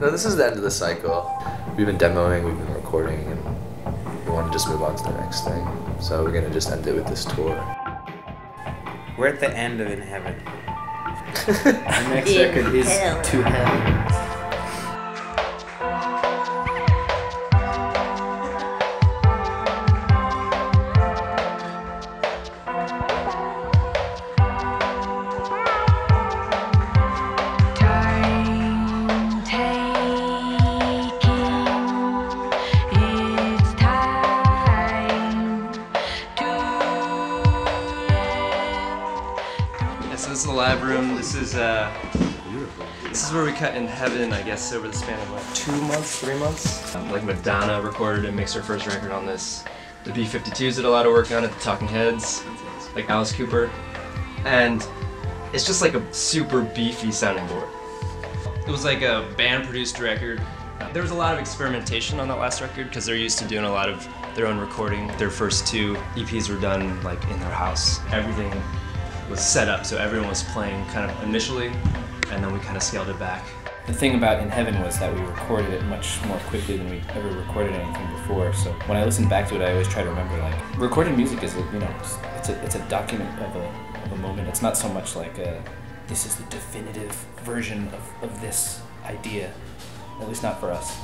No, this is the end of the cycle. We've been demoing, we've been recording, and we want to just move on to the next thing. So we're gonna just end it with this tour. We're at the end of In Heaven. Our next record is To Hell. So this is the live room. This is where we cut In Heaven, I guess, over the span of like 2 months, 3 months. Like Madonna recorded and mixed her first record on this. The B-52s did a lot of work on it, the Talking Heads, like Alice Cooper. And it's just like a super beefy sounding board. It was like a band-produced record. There was a lot of experimentation on that last record because they're used to doing a lot of their own recording. Their first 2 EPs were done like in their house. Everything was set up so everyone was playing kind of initially, and then we kind of scaled it back. The thing about In Heaven was that we recorded it much more quickly than we ever recorded anything before. So when I listen back to it, I always try to remember like recording music is it's a document of a moment. It's not so much like this is the definitive version of this idea, at least not for us.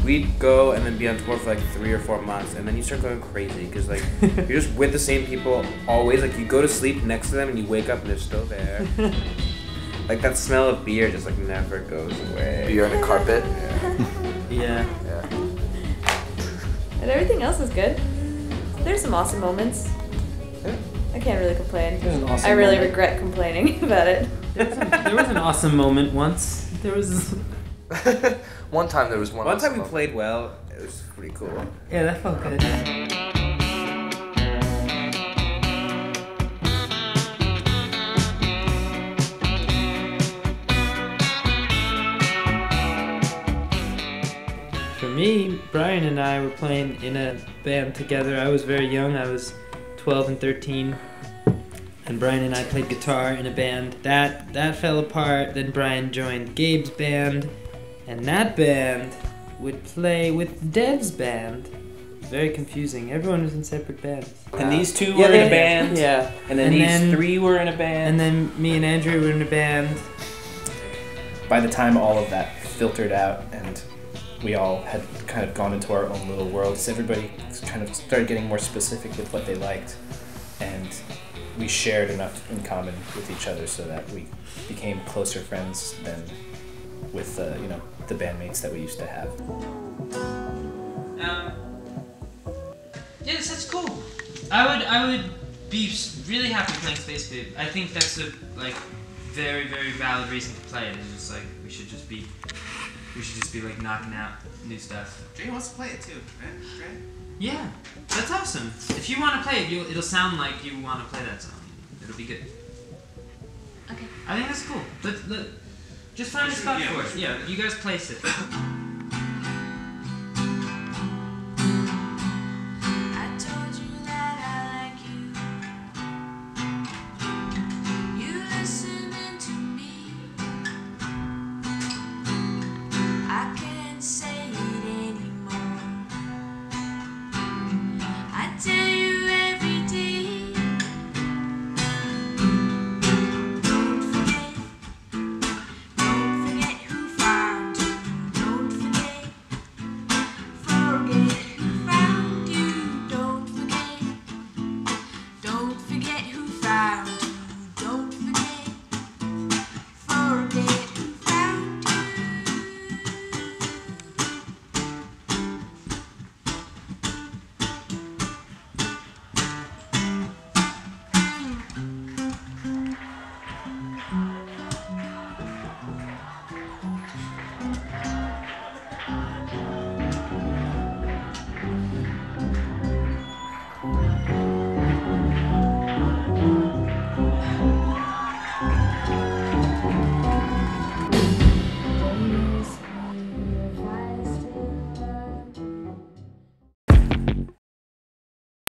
We'd go and then be on tour for like 3 or 4 months, and then you start going crazy because like you're just with the same people always. Like you go to sleep next to them and you wake up and they're still there. Like that smell of beer just like never goes away. Beer on the carpet. Yeah. And everything else is good. There's some awesome moments. Yeah. I can't really complain. There's an awesome I really moment. regret complaining about it. There was an awesome moment once. There was. One time there was one. One time we moment. played well. It was pretty cool. Yeah, that felt good. For me, Brian and I were playing in a band together. I was very young. I was 12 and 13. And Brian and I played guitar in a band. That fell apart. Then Brian joined Gabe's band. And that band would play with Dev's band. Very confusing. Everyone was in separate bands. And these 2 were in a band. Yeah. And then these 3 were in a band. And then me and Andrew were in a band. By the time all of that filtered out and we all had kind of gone into our own little worlds, everybody kind of started getting more specific with what they liked. And we shared enough in common with each other so that we became closer friends than with the bandmates that we used to have. Yeah, that's cool. I would be really happy playing Space Babe. I think that's a very, very valid reason to play it. It's just like we should just be like knocking out new stuff. Jay wants to play it too, right? Jay? Yeah, that's awesome. If you want to play it, it'll sound like you want to play that song. It'll be good. Okay. I think that's cool. Just find a spot for it. Yeah, you guys place it.